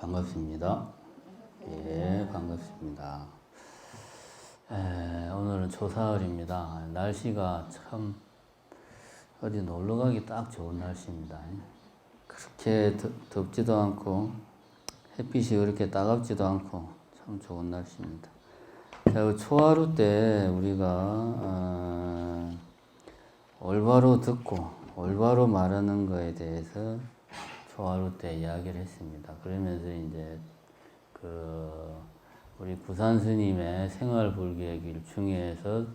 반갑습니다. 예, 반갑습니다. 오늘은 초사흘입니다. 날씨가 참 어디 놀러 가기 딱 좋은 날씨입니다. 그렇게 덥지도 않고 햇빛이 그렇게 따갑지도 않고 참 좋은 날씨입니다. 초하루 때 우리가 올바로 듣고 올바로 말하는 거에 대해서 초하루 때 이야기를 했습니다. 그러면서 이제 우리 구산 스님의 생활불교의 길 중에서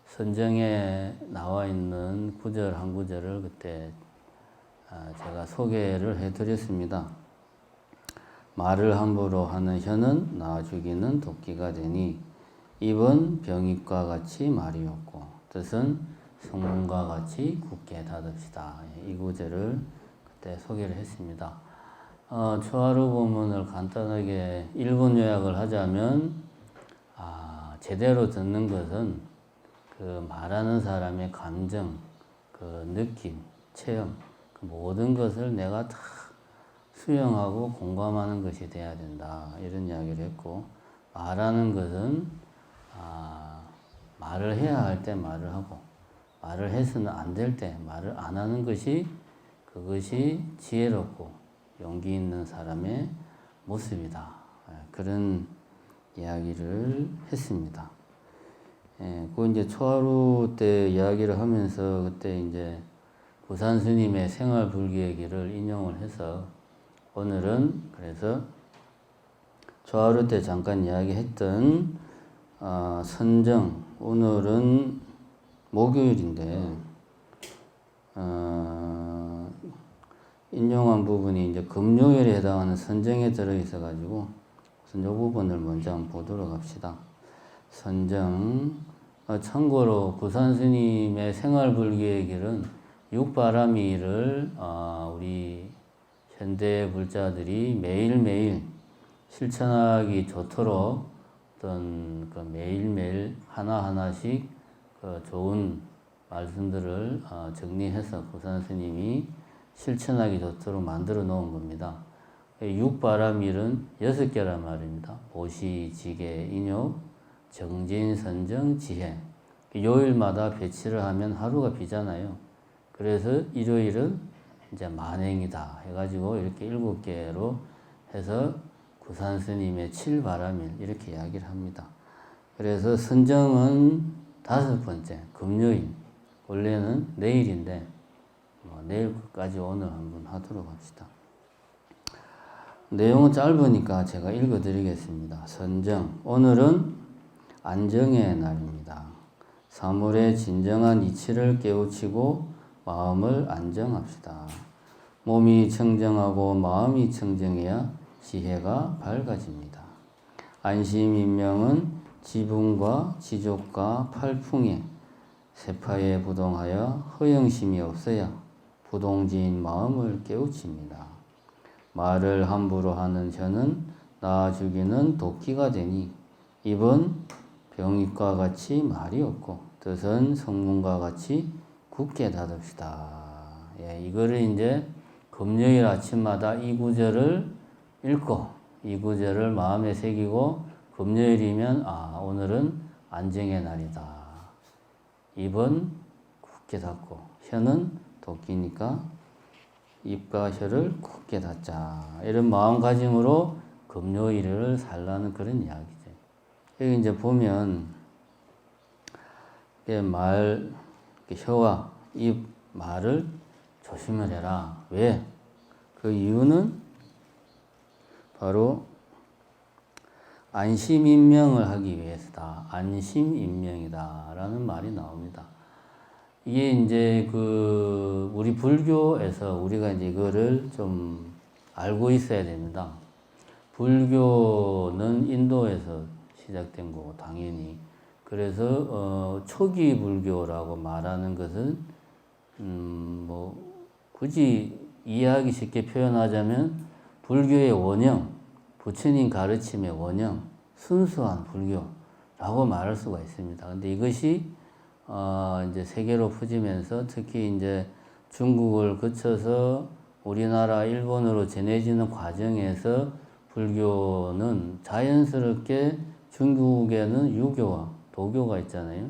선정에 나와 있는 구절 한 구절을 그때 제가 소개를 해드렸습니다. 말을 함부로 하는 혀는 나 죽이는 도끼가 되니 입은 병입과 같이 말이 없고 뜻은 성문과 같이 굳게 닫읍시다. 이 구절을 그때 소개를 했습니다. 초하루 본문을 간단하게 1분 요약을 하자면 제대로 듣는 것은 그 말하는 사람의 감정, 그 느낌, 체험, 그 모든 것을 내가 다 수용하고 공감하는 것이 돼야 된다. 이런 이야기를 했고, 말하는 것은 말을 해야 할 때 말을 하고 말을 해서는 안 될 때 말을 안 하는 것이 그것이 지혜롭고 용기 있는 사람의 모습이다. 그런 이야기를 했습니다. 그 이제 초하루 때 이야기를 하면서 그때 이제 구산 스님의 생활 불교의 길을 인용을 해서 오늘은 그래서 초하루 때 잠깐 이야기했던 선정, 오늘은 목요일인데 인용한 부분이 이제 금요일에 해당하는 선정에 들어있어 가지고 우선 이 부분을 먼저 한번 보도록 합시다. 선정. 참고로 구산 스님의 생활불교의 길은 육바라미를 우리 현대 불자들이 매일매일 실천하기 좋도록 어떤 그 매일매일 하나하나씩 그 좋은 말씀들을 정리해서 구산 스님이 실천하기 좋도록 만들어 놓은 겁니다. 육바라밀은 6개란 말입니다. 보시, 지계, 인욕, 정진, 선정, 지혜. 요일마다 배치를 하면 하루가 비잖아요. 그래서 일요일은 이제 만행이다 해가지고 이렇게 7개로 해서 구산 스님의 7바라밀 이렇게 이야기를 합니다. 그래서 선정은 5번째, 금요일. 원래는 내일인데 내일까지 오늘 한번 하도록 합시다. 내용은 짧으니까 제가 읽어드리겠습니다. 선정. 오늘은 안정의 날입니다. 사물의 진정한 이치를 깨우치고 마음을 안정합시다. 몸이 청정하고 마음이 청정해야 지혜가 밝아집니다. 안심인명은 지분과 지족과 팔풍에 세파에 부동하여 허영심이 없어야 부동지인 마음을 깨우칩니다. 말을 함부로 하는 혀는 나 죽이는 도끼가 되니 입은 병입과 같이 말이 없고 뜻은 성문과 같이 굳게 닫읍시다. 이거를 이제 금요일 아침마다 이 구절을 읽고 이 구절을 마음에 새기고 금요일이면 오늘은 안정의 날이다. 입은 굳게 닫고 혀는 도끼니까 입과 혀를 굳게 닫자. 이런 마음가짐으로 금요일을 살라는 그런 이야기죠. 여기 이제 보면 혀와 입, 말을 조심을 해라. 왜? 그 이유는 바로 안심인명을 하기 위해서다. 안심인명이다. 라는 말이 나옵니다. 이게 이제 우리 불교에서 우리가 이제 이거를 좀 알고 있어야 됩니다. 불교는 인도에서 시작된 거고, 당연히. 그래서, 초기 불교라고 말하는 것은, 굳이 이해하기 쉽게 표현하자면, 불교의 원형, 부처님 가르침의 원형, 순수한 불교라고 말할 수가 있습니다. 근데 이것이 이제 세계로 퍼지면서 특히 이제 중국을 거쳐서 우리나라, 일본으로 전해지는 과정에서 불교는 자연스럽게 중국에는 유교와 도교가 있잖아요.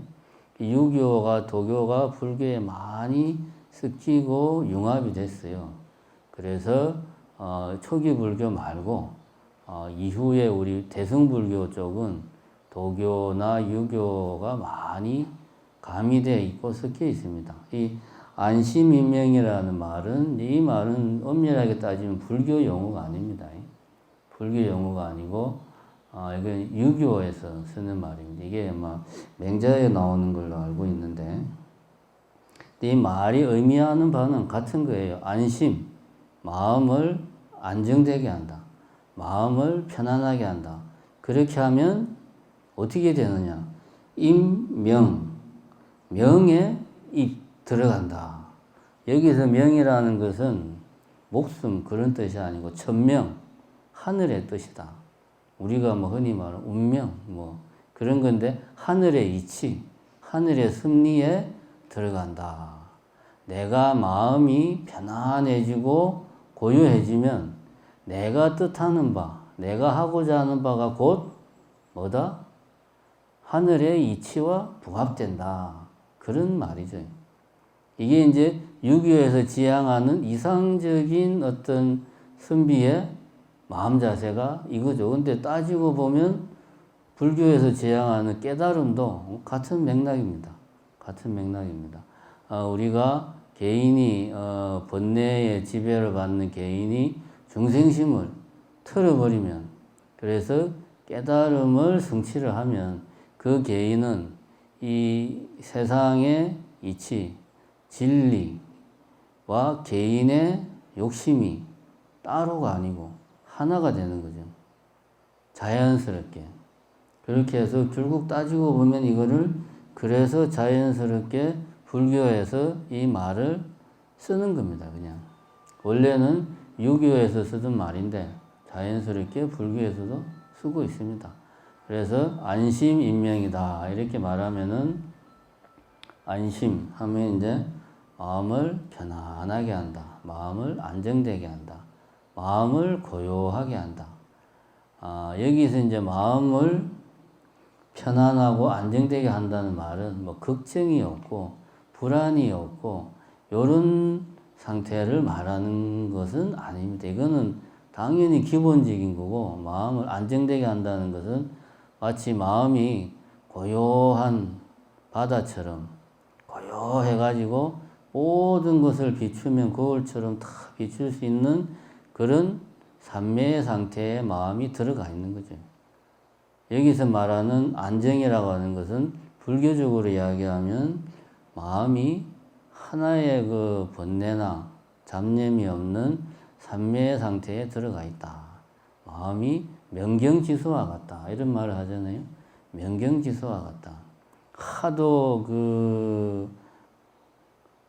이 유교가 도교가 불교에 많이 섞이고 융합이 됐어요. 그래서 초기 불교 말고 이후에 우리 대승불교 쪽은 도교나 유교가 많이 가미되어 있고 섞여 있습니다. 이 안심인명이라는 말은 이 말은 엄밀하게 따지면 불교 용어가 아닙니다. 불교 용어가 아니고 이건 유교에서 쓰는 말입니다. 이게 막 맹자에 나오는 걸로 알고 있는데 이 말이 의미하는 바는 같은 거예요. 안심, 마음을 안정되게 한다. 마음을 편안하게 한다. 그렇게 하면 어떻게 되느냐? 임명, 명에 입 들어간다. 여기서 명이라는 것은 목숨 그런 뜻이 아니고 천명, 하늘의 뜻이다. 우리가 뭐 흔히 말하는 운명 뭐 그런 건데 하늘의 이치, 하늘의 섭리에 들어간다. 내가 마음이 편안해지고 고요해지면 내가 뜻하는 바, 내가 하고자 하는 바가 곧 뭐다? 하늘의 이치와 부합된다. 그런 말이죠. 이게 이제 유교에서 지향하는 이상적인 어떤 선비의 마음 자세가 이거죠. 근데 따지고 보면 불교에서 지향하는 깨달음도 같은 맥락입니다. 같은 맥락입니다. 우리가 개인이 번뇌의 지배를 받는 개인이 중생심을 틀어버리면 그래서 깨달음을 성취를 하면 그 개인은 이 세상의 이치, 진리와 개인의 욕심이 따로가 아니고 하나가 되는 거죠. 자연스럽게. 그렇게 해서 결국 따지고 보면 이거를 그래서 자연스럽게 불교에서 이 말을 쓰는 겁니다. 그냥. 원래는 유교에서 쓰던 말인데 자연스럽게 불교에서도 쓰고 있습니다. 그래서 안심인명이다. 이렇게 말하면은 안심 하면 이제 마음을 편안하게 한다. 마음을 안정되게 한다. 마음을 고요하게 한다. 여기서 이제 마음을 편안하고 안정되게 한다는 말은 뭐 걱정이 없고 불안이 없고 이런 상태를 말하는 것은 아닙니다. 이거는 당연히 기본적인 거고 마음을 안정되게 한다는 것은 마치 마음이 고요한 바다처럼 고요해가지고 모든 것을 비추면 거울처럼 다 비출 수 있는 그런 삼매의 상태에 마음이 들어가 있는 거죠. 여기서 말하는 안정이라고 하는 것은 불교적으로 이야기하면 마음이 하나의 그 번뇌나 잡념이 없는 삼매의 상태에 들어가 있다. 마음이 명경지수와 같다. 이런 말을 하잖아요. 명경지수와 같다. 하도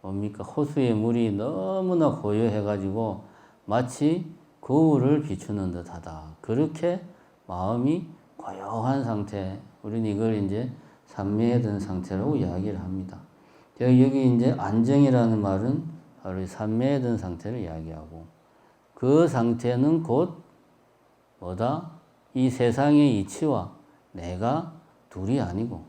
호수의 물이 너무나 고요해가지고 마치 거울을 비추는 듯 하다. 그렇게 마음이 고요한 상태, 우리는 이걸 이제 삼매에 든 상태라고 이야기를 합니다. 여기 이제 안정이라는 말은 바로 삼매에 든 상태를 이야기하고 그 상태는 곧 뭐다? 이 세상의 이치와 내가 둘이 아니고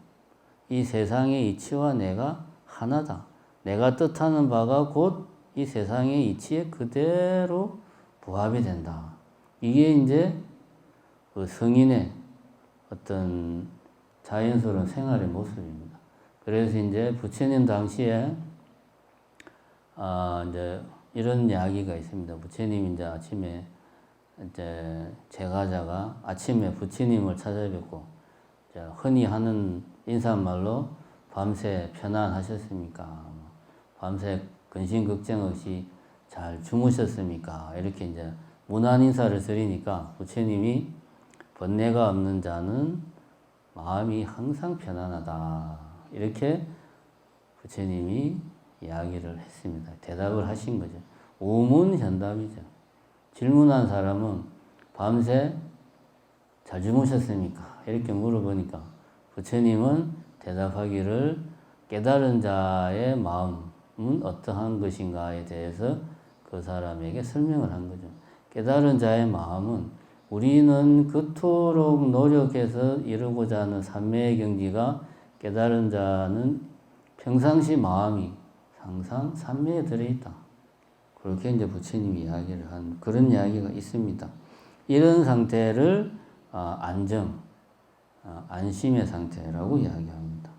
이 세상의 이치와 내가 하나다. 내가 뜻하는 바가 곧 이 세상의 이치에 그대로 부합이 된다. 이게 이제 그 성인의 어떤 자연스러운 생활의 모습입니다. 그래서 이제 부처님 당시에 이제 이런 이야기가 있습니다. 부처님 이제 아침에 이제 제가자가 아침에 부처님을 찾아뵙고 이제 흔히 하는 인사말로 밤새 편안하셨습니까? 밤새 근심 걱정 없이 잘 주무셨습니까? 이렇게 이제 문안 인사를 드리니까 부처님이 번뇌가 없는 자는 마음이 항상 편안하다. 이렇게 부처님이 이야기를 했습니다. 대답을 하신 거죠. 우문현답이죠. 질문한 사람은 밤새 잘 주무셨습니까? 이렇게 물어보니까 부처님은 대답하기를 깨달은 자의 마음은 어떠한 것인가에 대해서 그 사람에게 설명을 한 거죠. 깨달은 자의 마음은 우리는 그토록 노력해서 이루고자 하는 삼매의 경지가 깨달은 자는 평상시 마음이 항상 삼매에 들어있다. 그렇게 이제 부처님이 이야기를 한 그런 이야기가 있습니다. 이런 상태를 안심의 상태라고 이야기합니다.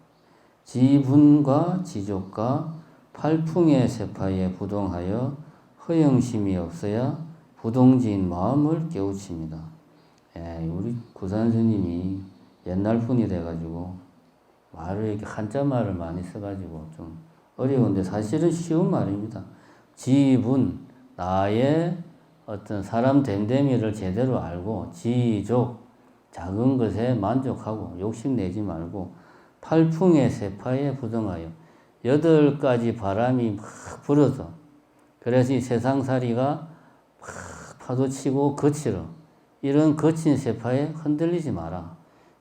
지분과 지족과 팔풍의 세파에 부동하여 허영심이 없어야 부동지인 마음을 깨우칩니다. 우리 구산 스님이 옛날 분이 돼가지고 말을 이렇게 한자 말을 많이 써가지고 좀 어려운데 사실은 쉬운 말입니다. 지분, 나의 어떤 사람 됨됨이를 제대로 알고 지족, 작은 것에 만족하고 욕심내지 말고 팔풍의 세파에 부동하여 8가지 바람이 막 불어서 그래서 이 세상살이가 막 파도치고 거칠어. 이런 거친 세파에 흔들리지 마라.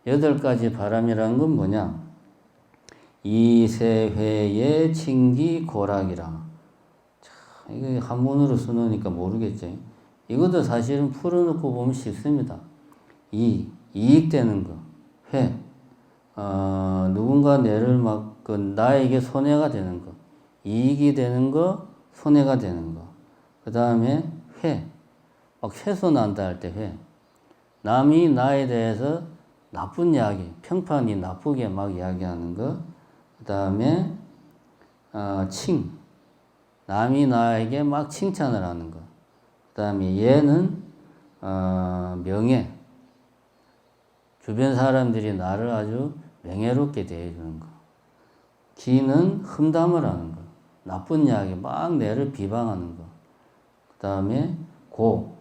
8가지 바람이라는 건 뭐냐? 이세회의 칭기 고락이라. 이거 한문으로 써놓으니까 모르겠죠. 이것도 사실은 풀어놓고 보면 쉽습니다. 이익되는 거. 회. 누군가 내를 나에게 손해가 되는 거. 이익이 되는 거, 손해가 되는 거. 그 다음에 회. 훼손한다 할 때 회. 남이 나에 대해서 나쁜 이야기, 평판이 나쁘게 막 이야기하는 거. 그 다음에 칭. 남이 나에게 막 칭찬을 하는 거. 그 다음에 얘는 명예. 주변 사람들이 나를 아주 명예롭게 대해주는 거. 기는 흠담을 하는 거. 나쁜 이야기 막 내를 비방하는 거. 그 다음에 고.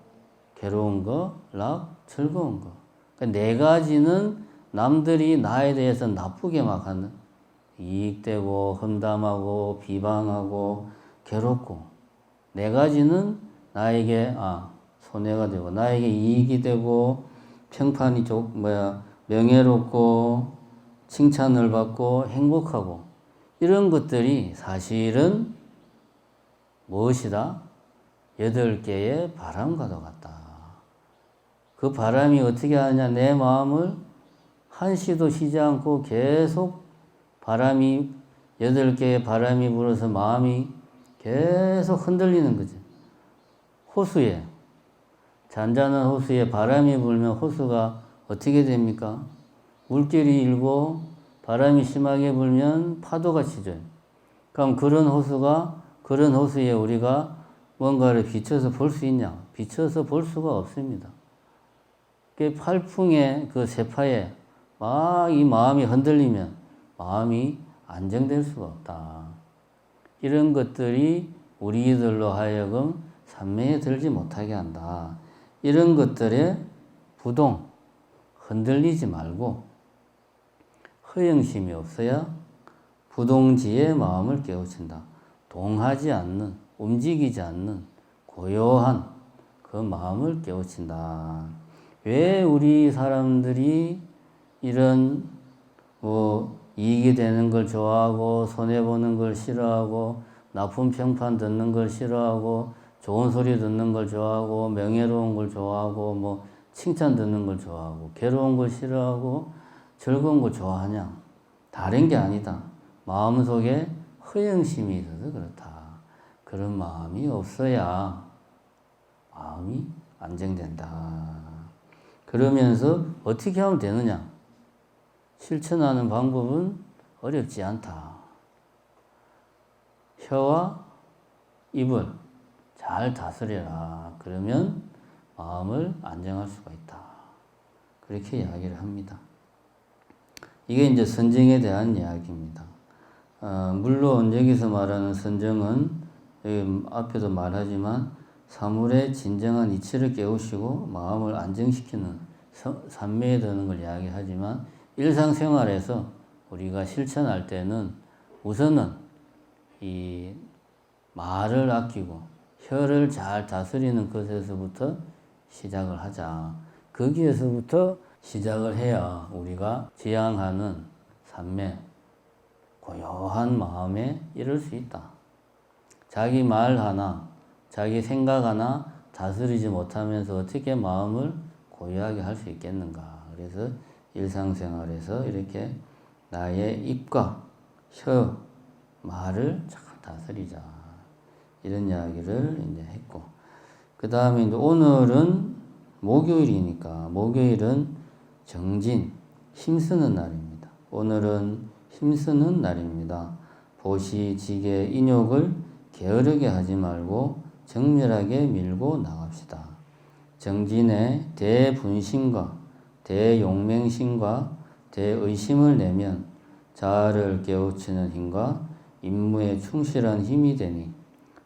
괴로운 거. 락. 즐거운 거. 그러니까 4가지는 남들이 나에 대해서 나쁘게 막 하는 이익되고 험담하고 비방하고 괴롭고 4가지는 나에게 손해가 되고 나에게 이익이 되고 평판이 명예롭고 칭찬을 받고 행복하고 이런 것들이 사실은 무엇이다? 8개의 바람과도 같다. 그 바람이 어떻게 하느냐? 내 마음을 한시도 쉬지 않고 계속 8개의 바람이 불어서 마음이 계속 흔들리는 거죠. 호수에, 잔잔한 호수에 바람이 불면 호수가 어떻게 됩니까? 물결이 일고 바람이 심하게 불면 파도가 치죠. 그럼 그런 호수에 우리가 뭔가를 비춰서 볼 수 있냐? 비춰서 볼 수가 없습니다. 그 팔풍의 그 세파에 막 이 마음이 흔들리면 마음이 안정될 수가 없다. 이런 것들이 우리들로 하여금 삼매에 들지 못하게 한다. 이런 것들에 흔들리지 말고 허영심이 없어야 부동지의 마음을 깨우친다. 동하지 않는, 움직이지 않는 고요한 그 마음을 깨우친다. 왜 우리 사람들이 이런 이익이 되는 걸 좋아하고 손해보는 걸 싫어하고 나쁜 평판 듣는 걸 싫어하고 좋은 소리 듣는 걸 좋아하고 명예로운 걸 좋아하고 칭찬 듣는 걸 좋아하고 괴로운 걸 싫어하고 즐거운 걸 좋아하냐? 다른 게 아니다. 마음속에 허영심이 있어서 그렇다. 그런 마음이 없어야 마음이 안정된다. 그러면서 어떻게 하면 되느냐? 실천하는 방법은 어렵지 않다. 혀와 입을 잘 다스려라. 그러면 마음을 안정할 수가 있다. 그렇게 이야기를 합니다. 이게 이제 선정에 대한 이야기입니다. 물론 여기서 말하는 선정은 여기 앞에도 말하지만 사물의 진정한 이치를 깨우시고 마음을 안정시키는 삼매에 드는 걸 이야기하지만 일상생활에서 우리가 실천할 때는 우선은 이 말을 아끼고 혀를 잘 다스리는 것에서부터 시작을 하자. 거기에서부터 시작을 해야 우리가 지향하는 삼매, 고요한 마음에 이를 수 있다. 자기 말 하나, 자기 생각 하나 다스리지 못하면서 어떻게 마음을 고요하게 할 수 있겠는가. 그래서 일상생활에서 이렇게 나의 입과 혀, 말을 잘 다스리자. 이런 이야기를 이제 했고. 그 다음에 이제 오늘은 목요일이니까, 목요일은 정진, 힘쓰는 날입니다. 오늘은 힘쓰는 날입니다. 보시, 지게, 인욕을 게으르게 하지 말고 정밀하게 밀고 나갑시다. 정진에 대분심과 대용맹심과 대의심을 내면 자아를 깨우치는 힘과 임무에 충실한 힘이 되니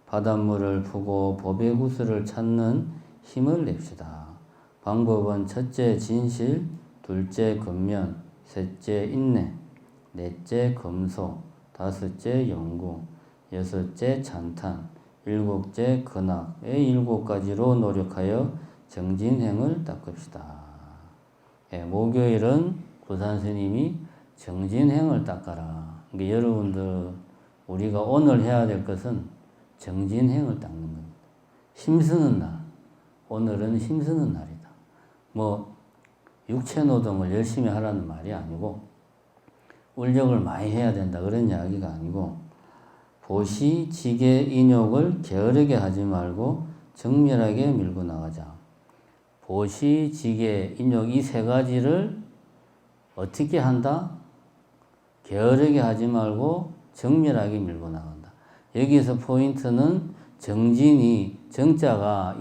바닷물을 푸고 법의 구슬을 찾는 힘을 냅시다. 방법은 첫째 진실, 둘째 근면, 셋째 인내, 넷째 검소, 다섯째 연구, 여섯째 찬탄, 일곱째 근학의 7가지로 노력하여 정진행을 닦읍시다. 예, 목요일은 구산스님이 정진행을 닦아라. 그러니까 여러분들 우리가 오늘 해야 될 것은 정진행을 닦는 겁니다. 힘쓰는 날. 오늘은 힘쓰는 날이다. 뭐 육체노동을 열심히 하라는 말이 아니고 울력을 많이 해야 된다 그런 이야기가 아니고 보시, 지게, 인욕을 게으르게 하지 말고 정밀하게 밀고 나가자. 보시, 지게, 인욕 이 3가지를 어떻게 한다? 게으르게 하지 말고 정밀하게 밀고 나간다. 여기서 포인트는 정진이 정자가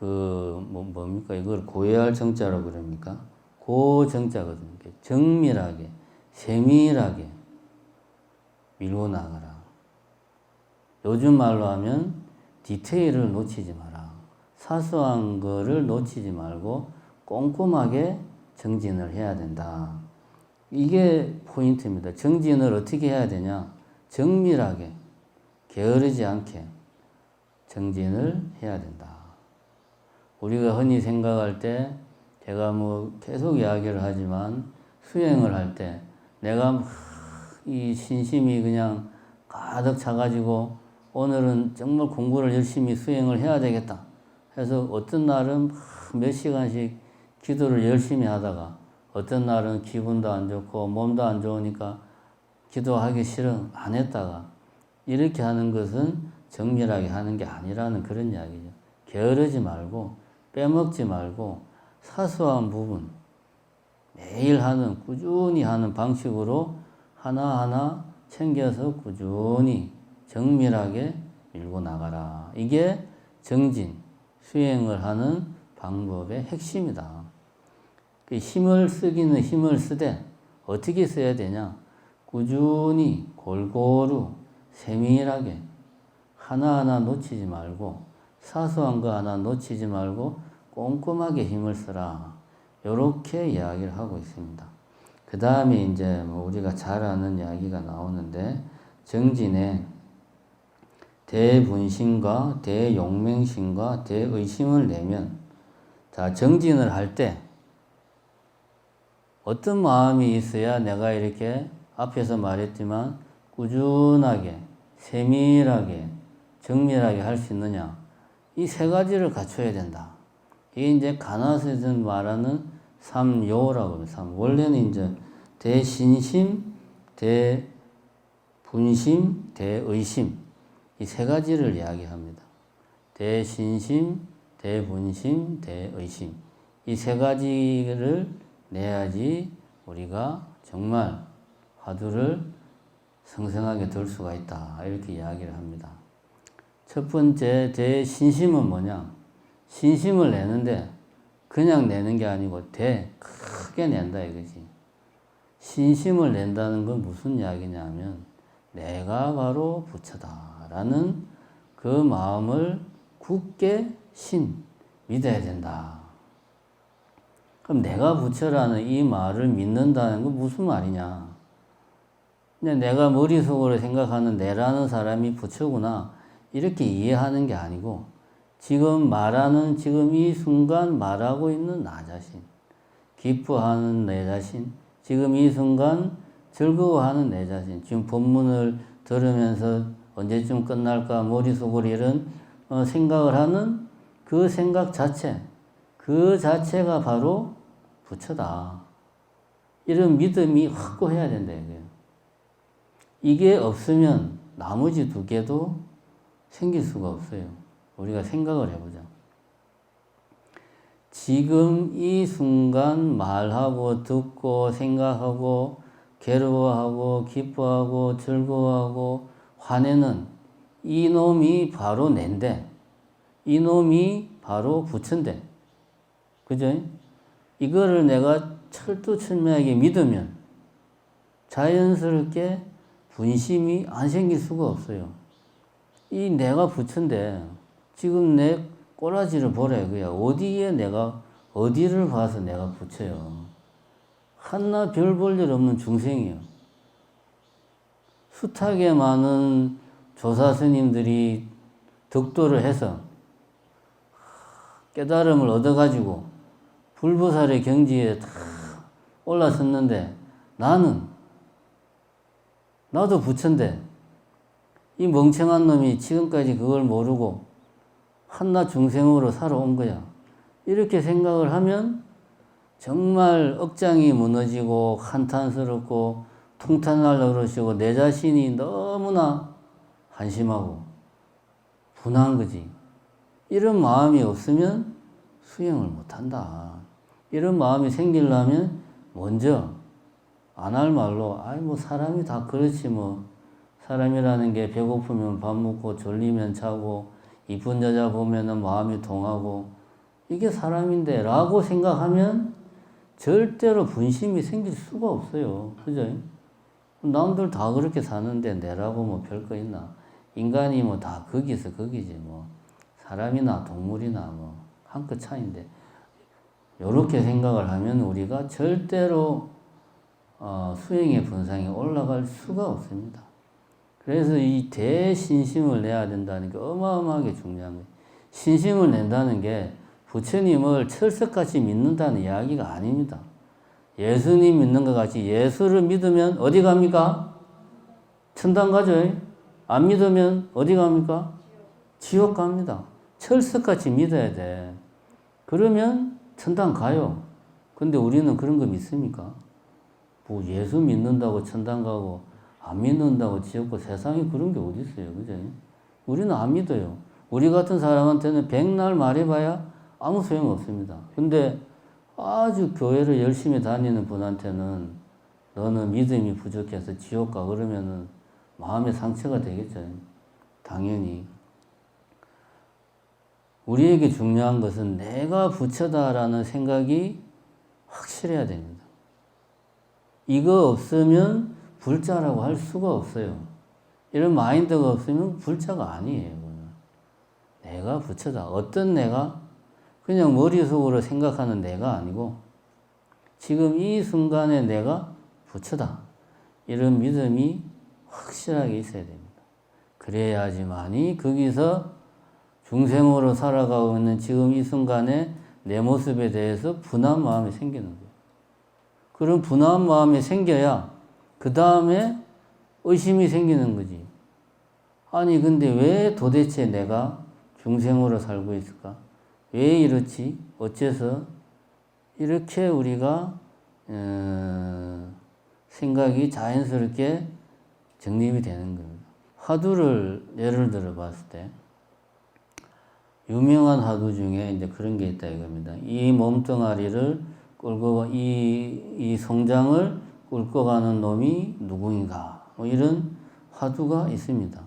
뭡니까? 이걸 고해할 정자라고 그럽니까? 고정자거든요. 정밀하게, 세밀하게 밀고 나가라. 요즘 말로 하면 디테일을 놓치지 마라. 사소한 거를 놓치지 말고 꼼꼼하게 정진을 해야 된다. 이게 포인트입니다. 정진을 어떻게 해야 되냐? 정밀하게, 게으르지 않게 정진을 해야 된다. 우리가 흔히 생각할 때 제가 뭐 계속 이야기를 하지만 수행을 할 때 내가 이 신심이 그냥 가득 차가지고 오늘은 정말 공부를 열심히 수행을 해야 되겠다 해서 어떤 날은 몇 시간씩 기도를 열심히 하다가 어떤 날은 기분도 안 좋고 몸도 안 좋으니까 기도하기 싫어 안 했다가 이렇게 하는 것은 정밀하게 하는 게 아니라는 그런 이야기죠. 게으르지 말고 빼먹지 말고 사소한 부분 매일 하는 꾸준히 하는 방식으로 하나하나 챙겨서 꾸준히 정밀하게 밀고 나가라. 이게 정진, 수행을 하는 방법의 핵심이다. 힘을 쓰기는 힘을 쓰되 어떻게 써야 되냐? 꾸준히 골고루 세밀하게 하나하나 놓치지 말고 사소한 거 하나 놓치지 말고 꼼꼼하게 힘을 쓰라. 이렇게 이야기를 하고 있습니다. 그 다음에 이제 뭐 우리가 잘 아는 이야기가 나오는데 정진에 대분심과 대용맹심과 대의심을 내면 자 정진을 할 때 어떤 마음이 있어야 내가 이렇게 앞에서 말했지만 꾸준하게 세밀하게 정밀하게 할 수 있느냐 이 3가지를 갖춰야 된다. 이게 이제 가나스에서 말하는 삼요라고 합니다. 원래는 이제 대신심, 대분심, 대의심 이 3가지를 이야기합니다. 대신심, 대분심, 대의심 이 3가지를 내야지 우리가 정말 화두를 성성하게 들 수가 있다. 이렇게 이야기를 합니다. 첫 번째 대신심은 뭐냐? 신심을 내는데 그냥 내는 게 아니고 크게 낸다 이거지. 신심을 낸다는 건 무슨 이야기냐면 내가 바로 부처다라는 그 마음을 굳게 믿어야 된다. 그럼 내가 부처라는 이 말을 믿는다는 건 무슨 말이냐? 그냥 내가 머릿속으로 생각하는 내라는 사람이 부처구나 이렇게 이해하는 게 아니고 지금 말하는 지금 이 순간 말하고 있는 나 자신 기뻐하는 내 자신 지금 이 순간 즐거워하는 내 자신 지금 법문을 들으면서 언제쯤 끝날까 머릿속으로 이런 생각을 하는 그 생각 자체 그 자체가 바로 부처다. 이런 믿음이 확고해야 된다. 이게 없으면 나머지 두 개도 생길 수가 없어요. 우리가 생각을 해보자. 지금 이 순간 말하고 듣고 생각하고 괴로워하고 기뻐하고 즐거워하고 화내는 이놈이 바로 낸데, 이놈이 바로 부처인데, 그죠? 이거를 내가 철두철미하게 믿으면 자연스럽게 분심이 안 생길 수가 없어요. 이 내가 부처인데 지금 내 꼬라지를 보라 이거야. 어디에 내가 어디를 봐서 내가 부처요. 한나 별 볼 일 없는 중생이요. 숱하게 많은 조사 스님들이 덕도를 해서 깨달음을 얻어가지고 불보살의 경지에 다 올라섰는데 나도 부처인데 이 멍청한 놈이 지금까지 그걸 모르고 한낱 중생으로 살아온 거야. 이렇게 생각을 하면 정말 억장이 무너지고 한탄스럽고 통탄할 노릇이고 내 자신이 너무나 한심하고 분한 거지. 이런 마음이 없으면 수행을 못한다. 이런 마음이 생기려면 먼저 안 할 말로 뭐 사람이 다 그렇지 뭐. 사람이라는 게 배고프면 밥 먹고 졸리면 자고 이쁜 여자 보면은 마음이 동하고 이게 사람인데 라고 생각하면 절대로 분심이 생길 수가 없어요. 그죠? 남들 다 그렇게 사는데 내라고 뭐 별거 있나? 인간이 뭐 다 거기서 거기지 뭐. 사람이나 동물이나 뭐 한 끗 차이인데 요렇게 생각을 하면 우리가 절대로 수행의 분상에 올라갈 수가 없습니다. 그래서 이 대신심을 내야 된다는 게 어마어마하게 중요한 거예요. 신심을 낸다는 게 부처님을 철석같이 믿는다는 이야기가 아닙니다. 예수님 믿는 것 같이 예수를 믿으면 어디 갑니까? 천당 가죠. 안 믿으면 어디 갑니까? 지옥 갑니다. 철석같이 믿어야 돼. 그러면 천당 가요. 근데 우리는 그런 거 믿습니까? 뭐 예수 믿는다고 천당 가고 안 믿는다고 지옥 가고 세상에 그런 게 어디 있어요. 그죠? 우리는 안 믿어요. 우리 같은 사람한테는 백날 말해봐야 아무 소용 없습니다. 근데 아주 교회를 열심히 다니는 분한테는 너는 믿음이 부족해서 지옥 가 그러면은 마음의 상처가 되겠죠. 당연히. 우리에게 중요한 것은 내가 부처다라는 생각이 확실해야 됩니다. 이거 없으면 불자라고 할 수가 없어요. 이런 마인드가 없으면 불자가 아니에요. 내가 부처다. 어떤 내가? 그냥 머릿속으로 생각하는 내가 아니고 지금 이 순간에 내가 부처다. 이런 믿음이 확실하게 있어야 됩니다. 그래야지만이 거기서 중생으로 살아가고 있는 지금 이 순간에 내 모습에 대해서 분한 마음이 생기는 거예요. 그런 분한 마음이 생겨야 그 다음에 의심이 생기는 거지. 아니 근데 왜 도대체 내가 중생으로 살고 있을까? 왜 이렇지? 어째서? 이렇게 우리가 생각이 자연스럽게 정립이 되는 겁니다. 화두를 예를 들어 봤을 때 유명한 화두 중에 이제 그런 게 있다 이겁니다. 이 몸뚱아리를 끌고 이 송장을 끌고 가는 놈이 누구인가? 뭐 이런 화두가 있습니다.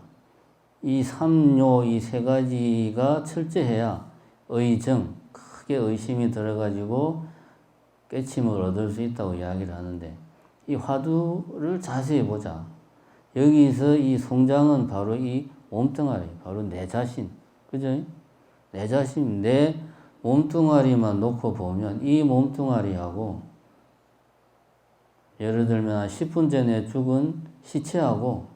이 삼요 이 세 가지가 철저해야 의정 크게 의심이 들어가지고 깨침을 얻을 수 있다고 이야기를 하는데 이 화두를 자세히 보자. 여기서 이 송장은 바로 이 몸뚱아리, 바로 내 자신, 그죠? 내 자신, 내 몸뚱아리만 놓고 보면 이 몸뚱아리하고 예를 들면 한 10분 전에 죽은 시체하고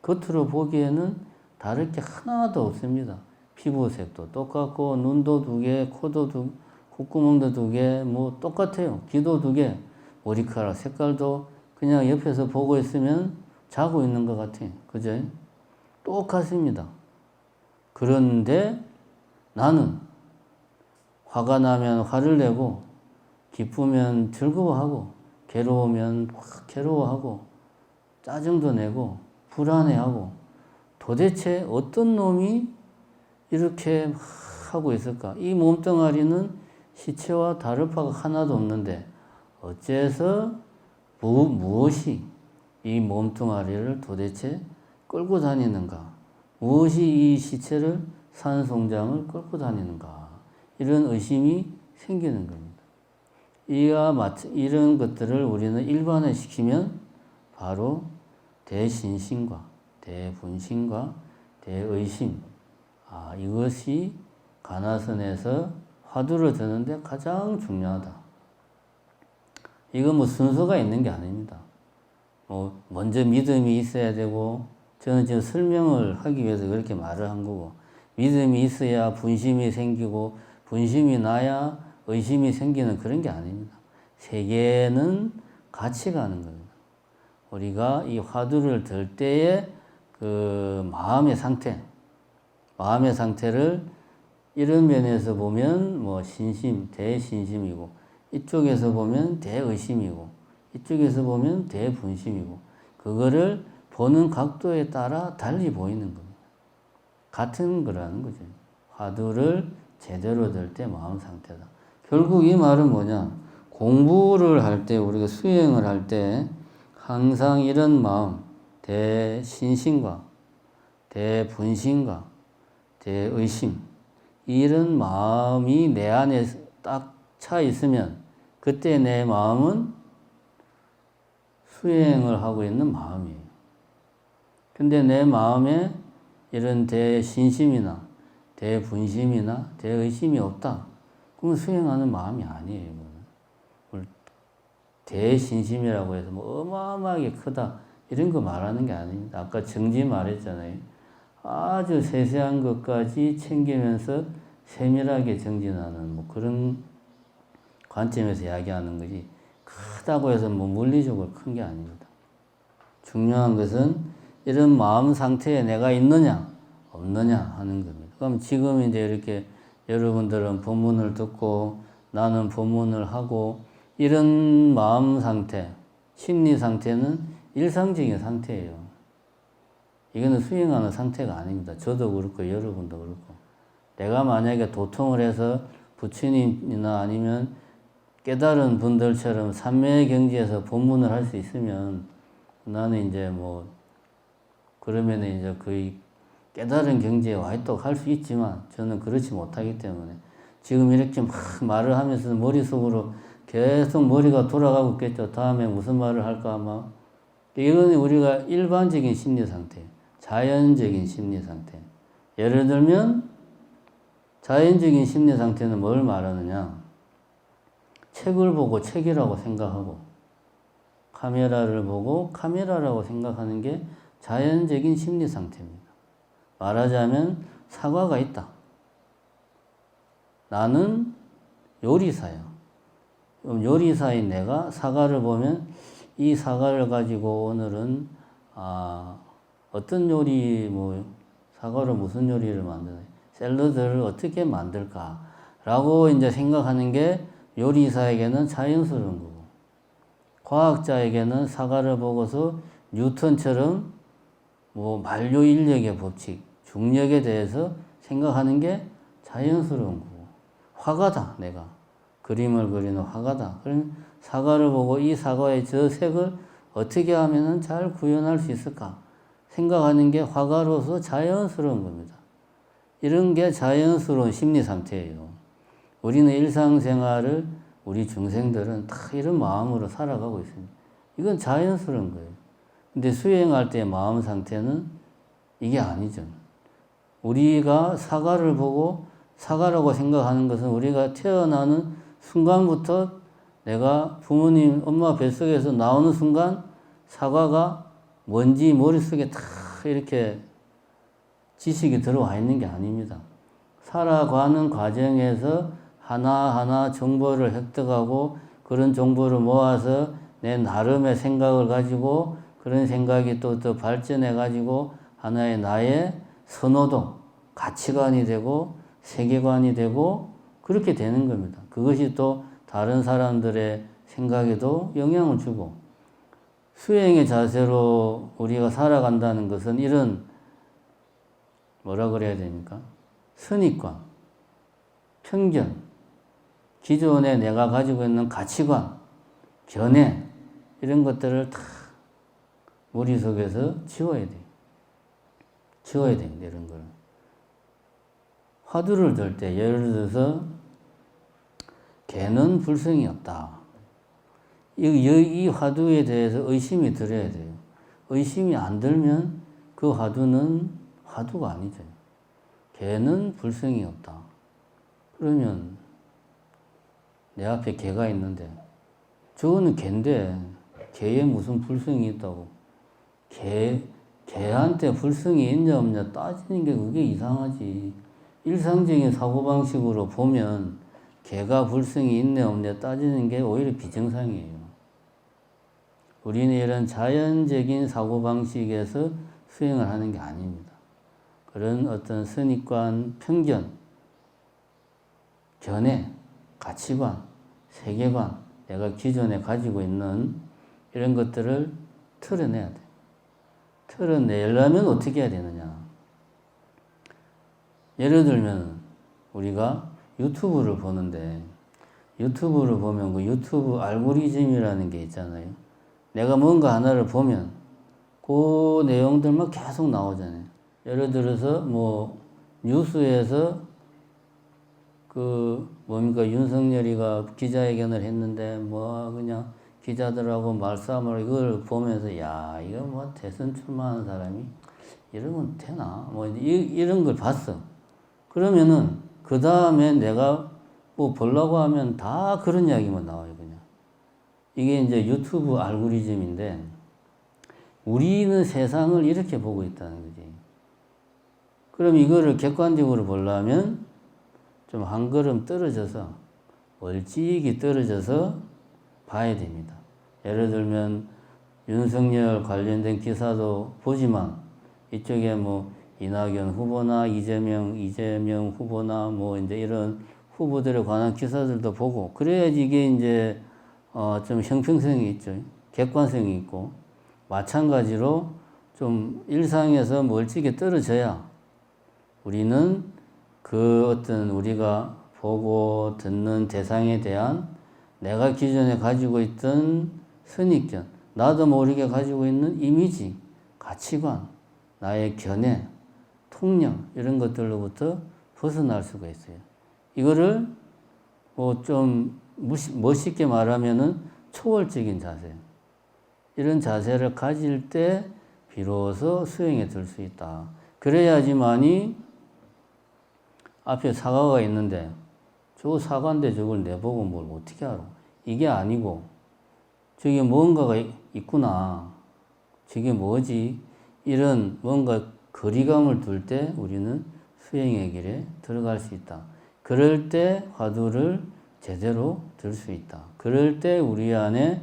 겉으로 보기에는 다를 게 하나도 없습니다. 피부색도 똑같고 눈도 두 개, 코도 콧구멍도 두 개, 뭐 똑같아요. 귀도 두 개, 머리카락 색깔도 그냥 옆에서 보고 있으면 자고 있는 것 같아요. 그죠? 똑같습니다. 그런데 나는 화가 나면 화를 내고, 기쁘면 즐거워하고, 괴로우면 확 괴로워하고, 짜증도 내고, 불안해하고, 도대체 어떤 놈이 이렇게 하고 있을까? 이 몸뚱아리는 시체와 다를 바가 하나도 없는데, 어째서 무엇이 이 몸뚱아리를 도대체 끌고 다니는가? 무엇이 이 시체를 산송장을 끌고 다니는가? 이런 의심이 생기는 겁니다. 이와 마찬 이런 것들을 우리는 일반화시키면 바로 대신심과 대분심과 대의심, 이것이 가나선에서 화두를 드는데 가장 중요하다. 이건 뭐 순서가 있는 게 아닙니다. 먼저 믿음이 있어야 되고, 저는 지금 설명을 하기 위해서 그렇게 말을 한 거고, 믿음이 있어야 분심이 생기고, 분심이 나야 의심이 생기는 그런 게 아닙니다. 세 개는 같이 가는 겁니다. 우리가 이 화두를 들 때의 그 마음의 상태를 이런 면에서 보면 대신심이고, 이쪽에서 보면 대의심이고, 이쪽에서 보면 대분심이고, 그거를 보는 각도에 따라 달리 보이는 겁니다. 같은 거라는 거죠. 화두를 제대로 들 때 마음 상태다. 결국 이 말은 뭐냐? 공부를 할 때, 우리가 수행을 할 때 항상 이런 마음, 대신심과 대분심과 대의심, 이런 마음이 내 안에 딱 차 있으면 그때 내 마음은 수행을 하고 있는 마음이에요. 근데 내 마음에 이런 대신심이나 대분심이나 대의심이 없다. 그건 수행하는 마음이 아니에요. 대신심이라고 해서 어마어마하게 크다 이런 거 말하는 게 아닙니다. 아까 정지 말했잖아요. 아주 세세한 것까지 챙기면서 세밀하게 정진하는 그런 관점에서 이야기하는 거지, 크다고 해서 물리적으로 큰 게 아닙니다. 중요한 것은 이런 마음 상태에 내가 있느냐 없느냐 하는 겁니다. 그럼 지금 이제 이렇게 여러분들은 법문을 듣고 나는 법문을 하고, 이런 마음 상태, 심리 상태는 일상적인 상태예요. 이거는 수행하는 상태가 아닙니다. 저도 그렇고 여러분도 그렇고. 내가 만약에 도통을 해서 부처님이나 아니면 깨달은 분들처럼 삼매의 경지에서 법문을 할 수 있으면 나는 이제 그러면 이제 거의 깨달은 경지에 와 있도록 할 수 있지만, 저는 그렇지 못하기 때문에 지금 이렇게 막 말을 하면서 머릿속으로 계속 머리가 돌아가고 있겠죠. 다음에 무슨 말을 할까 아마. 이건 우리가 일반적인 심리 상태, 자연적인 심리 상태. 예를 들면 자연적인 심리 상태는 뭘 말하느냐? 책을 보고 책이라고 생각하고, 카메라를 보고 카메라라고 생각하는 게 자연적인 심리 상태입니다. 말하자면 사과가 있다. 나는 요리사야. 그럼 요리사인 내가 사과를 보면 이 사과를 가지고 오늘은 어떤 요리, 사과로 무슨 요리를 만드나, 샐러드를 어떻게 만들까라고 이제 생각하는 게 요리사에게는 자연스러운 거고, 과학자에게는 사과를 보고서 뉴턴처럼 만류인력의 법칙, 중력에 대해서 생각하는 게 자연스러운 거고, 화가다, 내가 그림을 그리는 화가다. 그러면 사과를 보고 이 사과의 저 색을 어떻게 하면 잘 구현할 수 있을까 생각하는 게 화가로서 자연스러운 겁니다. 이런 게 자연스러운 심리 상태예요. 우리는 일상생활을, 우리 중생들은 다 이런 마음으로 살아가고 있습니다. 이건 자연스러운 거예요. 근데 수행할 때 마음 상태는 이게 아니죠. 우리가 사과를 보고 사과라고 생각하는 것은 우리가 태어나는 순간부터 내가 부모님, 엄마 뱃속에서 나오는 순간 사과가 뭔지 머릿속에 다 이렇게 지식이 들어와 있는 게 아닙니다. 살아가는 과정에서 하나하나 정보를 획득하고, 그런 정보를 모아서 내 나름의 생각을 가지고, 그런 생각이 또 발전해 가지고 하나의 나의 선호도, 가치관이 되고 세계관이 되고 그렇게 되는 겁니다. 그것이 또 다른 사람들의 생각에도 영향을 주고, 수행의 자세로 우리가 살아간다는 것은 이런, 뭐라 그래야 됩니까? 선입관, 편견, 기존에 내가 가지고 있는 가치관, 견해, 이런 것들을 다 머릿속에서 지워야 돼요. 지워야 됩니다, 이런 걸. 화두를 들 때, 예를 들어서, 개는 불성이 없다. 이 화두에 대해서 의심이 들어야 돼요. 의심이 안 들면 그 화두는 화두가 아니죠. 개는 불성이 없다. 그러면 내 앞에 개가 있는데, 저거는 개인데, 개에 무슨 불성이 있다고. 개한테 불성이 있냐 없냐 따지는 게 그게 이상하지. 일상적인 사고방식으로 보면 개가 불성이 있네 없네 따지는 게 오히려 비정상이에요. 우리는 이런 자연적인 사고방식에서 수행을 하는 게 아닙니다. 그런 어떤 선입관, 편견, 견해, 가치관, 세계관, 내가 기존에 가지고 있는 이런 것들을 털어내야 돼. 털어내려면 어떻게 해야 되느냐. 예를 들면 우리가 유튜브를 보는데, 유튜브를 보면 그 유튜브 알고리즘이라는 게 있잖아요. 내가 뭔가 하나를 보면 그 내용들만 계속 나오잖아요. 예를 들어서 뭐 뉴스에서 윤석열이가 기자회견을 했는데 뭐 그냥 기자들하고 말싸움을 이걸 보면서 야 이거 뭐 대선 출마하는 사람이 이러면 되나 뭐 이런 걸 봤어. 그러면은 그 다음에 내가 뭐 보려고 하면 다 그런 이야기만 나와요 그냥. 이게 이제 유튜브 알고리즘인데 우리는 세상을 이렇게 보고 있다는 거지. 그럼 이거를 객관적으로 보려면 좀 한 걸음 떨어져서 멀찍이 떨어져서 봐야 됩니다. 예를 들면 윤석열 관련된 기사도 보지만 이쪽에 뭐 이낙연 후보나 이재명 후보나 뭐 이제 이런 후보들에 관한 기사들도 보고 그래야지 이게 이제 좀 형평성이 있죠. 객관성이 있고 마찬가지로 좀 일상에서 멀찍이 떨어져야 우리는 그 어떤 우리가 보고 듣는 대상에 대한 내가 기존에 가지고 있던 선입견, 나도 모르게 가지고 있는 이미지, 가치관, 나의 견해, 통념 이런 것들로부터 벗어날 수가 있어요. 이거를 뭐 좀 멋있게 말하면은 초월적인 자세. 이런 자세를 가질 때 비로소 수행에 들 수 있다. 그래야지만이 앞에 사과가 있는데 저거 사과인데 저걸 내보고 뭘 어떻게 알아? 이게 아니고 저게 뭔가가 있구나. 저게 뭐지? 이런 뭔가 거리감을 둘 때 우리는 수행의 길에 들어갈 수 있다. 그럴 때 화두를 제대로 들 수 있다. 그럴 때 우리 안에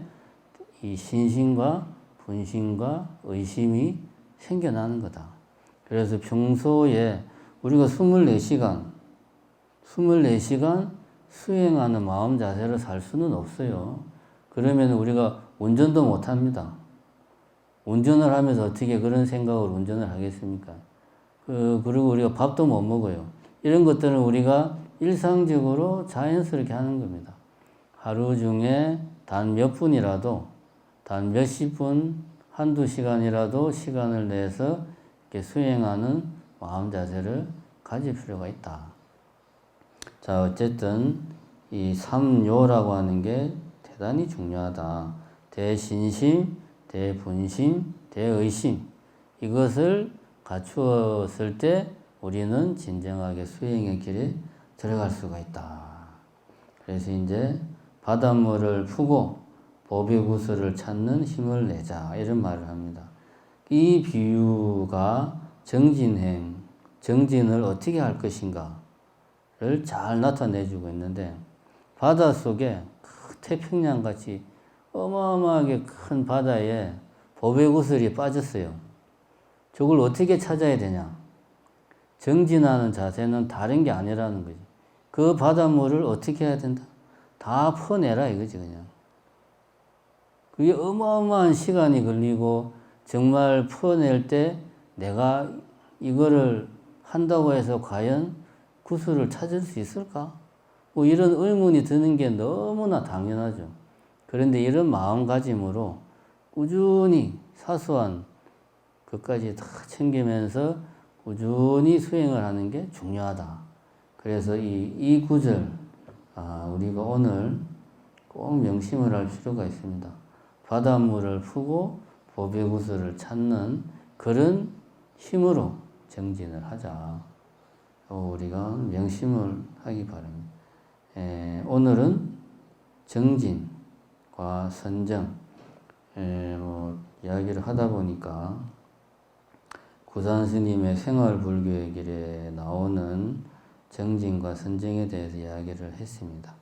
이 신심과 분심과 의심이 생겨나는 거다. 그래서 평소에 우리가 24시간 수행하는 마음 자세를 살 수는 없어요. 그러면 우리가 운전도 못 합니다. 운전을 하면서 어떻게 그런 생각으로 운전을 하겠습니까? 그리고 우리가 밥도 못 먹어요. 이런 것들은 우리가 일상적으로 자연스럽게 하는 겁니다. 하루 중에 단 몇 분이라도, 단 몇십 분, 한두 시간이라도 시간을 내서 이렇게 수행하는 마음 자세를 가질 필요가 있다. 자, 어쨌든 이 삼요라고 하는 게 대단히 중요하다. 대신심, 대분심, 대의심 이것을 갖추었을 때 우리는 진정하게 수행의 길에 들어갈 수가 있다. 그래서 이제 바닷물을 푸고 보배구슬을 찾는 힘을 내자 이런 말을 합니다. 이 비유가 정진행, 정진을 어떻게 할 것인가를 잘 나타내주고 있는데 바닷속에 태평양같이 어마어마하게 큰 바다에 보배구슬이 빠졌어요. 저걸 어떻게 찾아야 되냐? 정진하는 자세는 다른 게 아니라는 거지. 그 바닷물을 어떻게 해야 된다? 다 퍼내라 이거지 그냥. 그게 어마어마한 시간이 걸리고 정말 퍼낼 때 내가 이거를 한다고 해서 과연 구슬을 찾을 수 있을까? 뭐 이런 의문이 드는 게 너무나 당연하죠. 그런데 이런 마음가짐으로 꾸준히 사소한 것까지 다 챙기면서 꾸준히 수행을 하는 게 중요하다. 그래서 이 구절, 우리가 오늘 꼭 명심을 할 필요가 있습니다. 바닷물을 푸고 법의 구슬을 찾는 그런 힘으로 정진을 하자. 우리가 명심을 하기 바랍니다. 오늘은 정진과 선정, 이야기를 하다 보니까 구산 스님의 생활불교의 길에 나오는 정진과 선정에 대해서 이야기를 했습니다.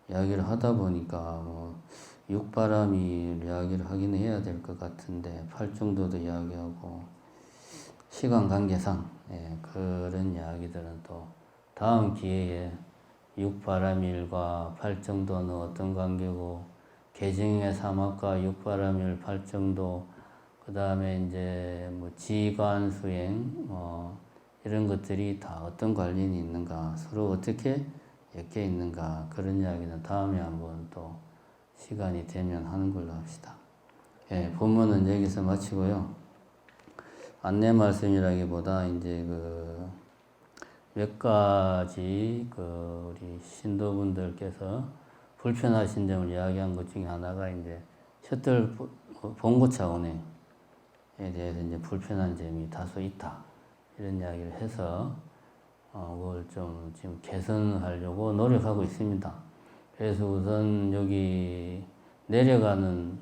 이야기를 하다 보니까 육바람이 이야기를 하긴 해야 될 것 같은데 팔중도도 이야기하고 시간 관계상 그런 이야기들은 또 다음 기회에 육바람일과 팔정도는 어떤 관계고 개정의 사막과 육바람일 팔정도 그 다음에 이제 지관 수행 이런 것들이 다 어떤 관련이 있는가 서로 어떻게 엮여 있는가 그런 이야기는 다음에 한번 또 시간이 되면 하는 걸로 합시다. 본문은 여기서 마치고요. 안내 말씀이라기보다 이제 몇 가지 우리 신도분들께서 불편하신 점을 이야기한 것 중에 하나가 이제 셔틀 봉고차 운행에 대해서 이제 불편한 점이 다소 있다 이런 이야기를 해서 그걸 좀 지금 개선하려고 노력하고 있습니다. 그래서 우선 여기 내려가는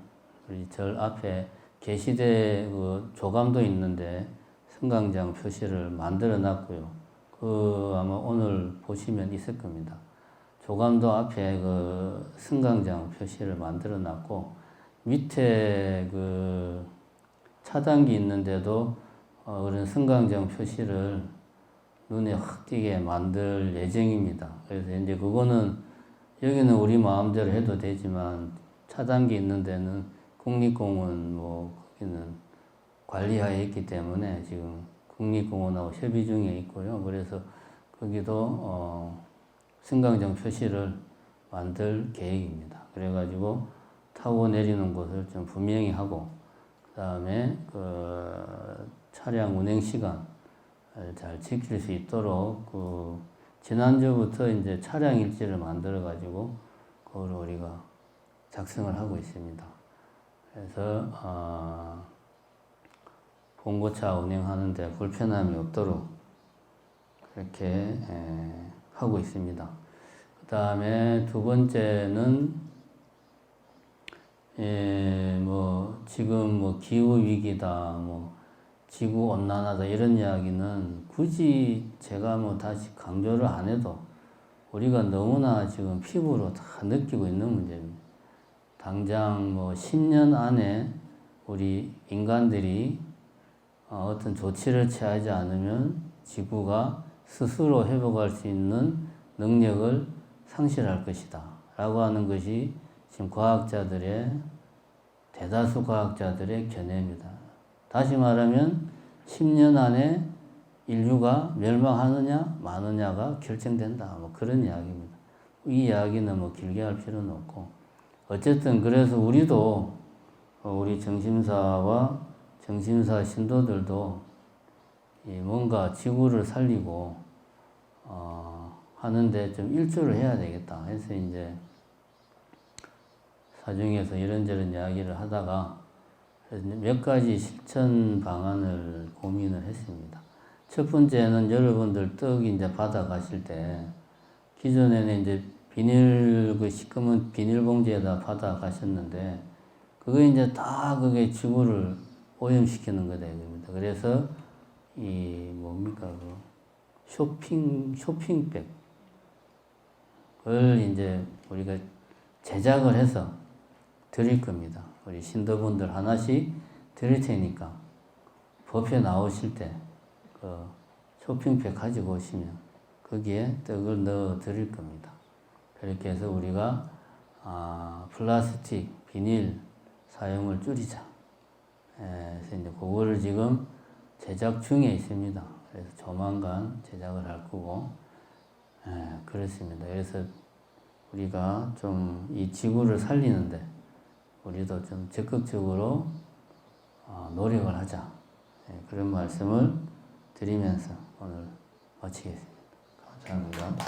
우리 절 앞에 계시대 조감도 있는데 승강장 표시를 만들어 놨고요. 아마 오늘 보시면 있을 겁니다. 조감도 앞에 승강장 표시를 만들어 놨고 밑에 차단기 있는데도 그런 승강장 표시를 눈에 확 띄게 만들 예정입니다. 그래서 이제 그거는 여기는 우리 마음대로 해도 되지만 차단기 있는 데는 국립공원 거기는 관리하에 있기 때문에 지금 국립공원하고 협의 중에 있고요. 그래서 거기도 승강장 표시를 만들 계획입니다. 그래가지고 타고 내리는 곳을 좀 분명히 하고 그 다음에 차량 운행 시간 잘 지킬 수 있도록 지난주부터 이제 차량 일지를 만들어 가지고 그걸 우리가 작성을 하고 있습니다. 그래서 봉고차 운행하는데 불편함이 없도록 그렇게 하고 있습니다. 그 다음에 두 번째는 지금 기후 위기다, 지구 온난화다 이런 이야기는 굳이 제가 다시 강조를 안 해도 우리가 너무나 지금 피부로 다 느끼고 있는 문제입니다. 당장 10년 안에 우리 인간들이 어떤 조치를 취하지 않으면 지구가 스스로 회복할 수 있는 능력을 상실할 것이다 라고 하는 것이 지금 대다수 과학자들의 견해입니다. 다시 말하면 10년 안에 인류가 멸망하느냐 마느냐가 결정된다. 그런 이야기입니다. 이 이야기는 길게 할 필요는 없고 어쨌든 그래서 우리도 우리 정심사와 정심사 신도들도 뭔가 지구를 살리고 하는데 좀 일조를 해야 되겠다 해서 이제 사중에서 이런저런 이야기를 하다가 몇 가지 실천 방안을 고민을 했습니다. 첫 번째는 여러분들 떡 이제 받아 가실 때 기존에는 이제 시꺼먼 비닐봉지에다 받아 가셨는데 그게 이제 다 그게 지구를 오염시키는 거다 이겁니다. 그래서 쇼핑백을 이제 우리가 제작을 해서 드릴 겁니다. 우리 신도분들 하나씩 드릴 테니까 뷔페 나오실 때 그 쇼핑백 가지고 오시면 거기에 떡을 넣어 드릴 겁니다. 그렇게 해서 우리가 플라스틱, 비닐 사용을 줄이자. 그래서 이제 그거를 지금 제작 중에 있습니다. 그래서 조만간 제작을 할 거고, 그렇습니다. 그래서 우리가 좀 이 지구를 살리는데 우리도 좀 적극적으로 노력을 하자. 그런 말씀을 드리면서 오늘 마치겠습니다. 감사합니다.